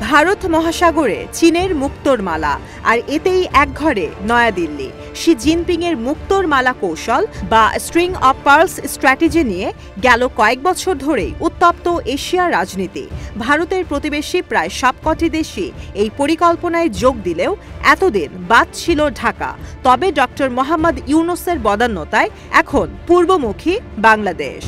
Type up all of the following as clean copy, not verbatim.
ভারত মহাসাগরে চীনের মুক্তোর মালা, আর এতেই একঘরে নয়াদিল্লি। শি জিনপিংয়ের মুক্তোর মালা কৌশল বা স্ট্রিং অফ পার্লস স্ট্র্যাটেজি নিয়ে গেল কয়েক বছর ধরেই উত্তপ্ত এশিয়ার রাজনীতি। ভারতের প্রতিবেশী প্রায় সবকটি দেশই এই পরিকল্পনায় যোগ দিলেও এতদিন বাদ ছিল ঢাকা। তবে ডক্টর মোহাম্মদ ইউনূসের বদান্যতায় এখন পূর্বমুখী বাংলাদেশ।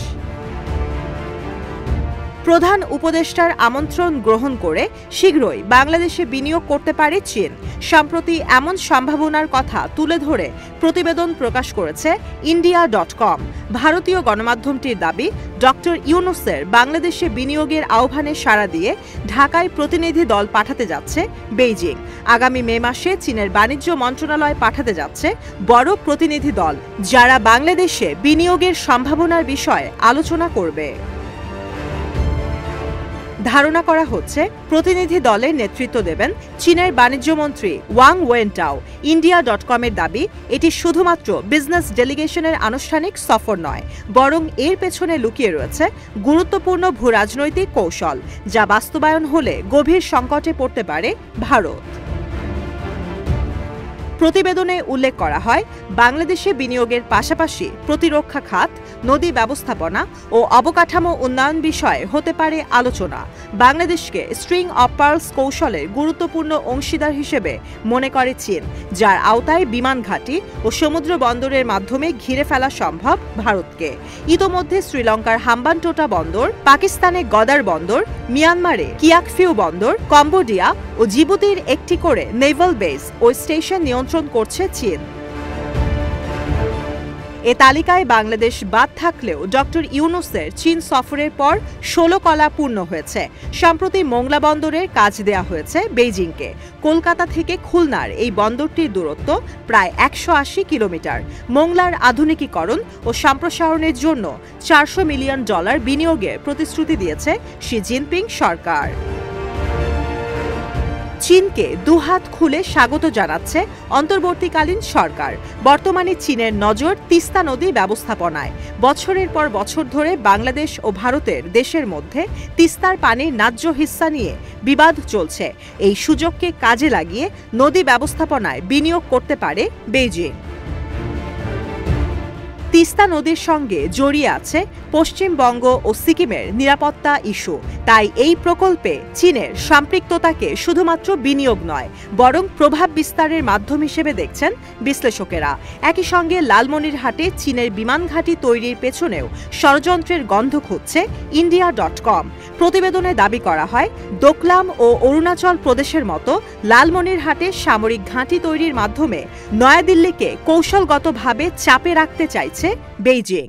প্রধান উপদেষ্টার আমন্ত্রণ গ্রহণ করে শীঘ্রই বাংলাদেশে বিনিয়োগ করতে পারে চীন। সম্প্রতি এমন সম্ভাবনার কথা তুলে ধরে প্রতিবেদন প্রকাশ করেছে ইন্ডিয়া.কম। ভারতীয় গণমাধ্যমটির দাবি, ডক্টর ইউনূসের বাংলাদেশে বিনিয়োগের আহ্বানে সাড়া দিয়ে ঢাকায় প্রতিনিধি দল পাঠাতে যাচ্ছে বেইজিং। আগামী মে মাসে চীনের বাণিজ্য মন্ত্রণালয় পাঠাতে যাচ্ছে বড় প্রতিনিধি দল, যারা বাংলাদেশে বিনিয়োগের সম্ভাবনার বিষয়ে আলোচনা করবে। ধারণা করা হচ্ছে প্রতিনিধি দলের নেতৃত্ব দেবেন চীনের বাণিজ্যমন্ত্রী ওয়াং ওয়েনটাও। ইন্ডিয়া.কমের দাবি, এটি শুধুমাত্র বিজনেস ডেলিগেশনের আনুষ্ঠানিক সফর নয়, বরং এর পেছনে লুকিয়ে রয়েছে গুরুত্বপূর্ণ ভূরাজনৈতিক কৌশল, যা বাস্তবায়ন হলে গভীর সংকটে পড়তে পারে ভারত। প্রতিবেদনে উল্লেখ করা হয়, বাংলাদেশে বিনিয়োগের পাশাপাশি প্রতিরক্ষা খাত, নদী ব্যবস্থাপনা ও অবকাঠামো উন্নয়ন বিষয়ে হতে পারে আলোচনা। বাংলাদেশকে স্ট্রিং অফ পার্লস কৌশলের গুরুত্বপূর্ণ অংশীদার হিসেবে মনে করে চীন, যার আওতায় বিমান ঘাঁটি ও সমুদ্র বন্দরের মাধ্যমে ঘিরে ফেলা সম্ভব ভারতকে। ইতোমধ্যে শ্রীলঙ্কার হাম্বানটোটা বন্দর, পাকিস্তানে গদার বন্দর, মিয়ানমারে কিয়াকফিউ বন্দর, কম্বোডিয়া ও জিবুতির একটি করে নেভাল বেস ও স্টেশন নিয়ন্ত্রণ করছে চীন। এ তালিকায় বাংলাদেশ বাদ থাকলেও ডক্টর ইউনূসের চীন সফরের পর 16 কলা পূর্ণ হয়েছে। সম্প্রতি মোংলা বন্দরের কাজ দেয়া হয়েছে বেইজিংকে। কলকাতা থেকে খুলনার এই বন্দরটির দূরত্ব প্রায় 180 কিলোমিটার। মোংলার আধুনিকীকরণ ও সম্প্রসারণের জন্য $400 মিলিয়ন বিনিয়োগের প্রতিশ্রুতি দিয়েছে শি জিনপিং সরকার। চীনকে দুহাত খুলে স্বাগত জানাচ্ছে অন্তর্বর্তীকালীন সরকার। বর্তমানে চীনের নজর তিস্তা নদী ব্যবস্থাপনায়। বছরের পর বছর ধরে বাংলাদেশ ও ভারতের দেশের মধ্যে তিস্তার পানির ন্যায্য হিস্সা নিয়ে বিবাদ চলছে। এই সুযোগকে কাজে লাগিয়ে নদী ব্যবস্থাপনায় বিনিয়োগ করতে পারে বেইজিং। তিস্তা নদীর সঙ্গে জড়িয়ে আছে পশ্চিমবঙ্গ ও সিকিমের নিরাপত্তা ইস্যু। তাই এই প্রকল্পে চীনের সম্পৃক্ততাকে শুধুমাত্র বিনিয়োগ নয়, বরং প্রভাব বিস্তারের মাধ্যম হিসেবে দেখছেন বিশ্লেষকেরা। একই সঙ্গে লালমনিরহাটে চীনের বিমান ঘাঁটি তৈরির পেছনেও ষড়যন্ত্রের গন্ধ খুঁজছে ইন্ডিয়া.কম। প্রতিবেদনে দাবি করা হয়, দোকলাম ও অরুণাচল প্রদেশের মতো লালমনিরহাটে সামরিক ঘাঁটি তৈরির মাধ্যমে নয়াদিল্লিকে কৌশলগতভাবে চাপে রাখতে চাইছে বেইজিং।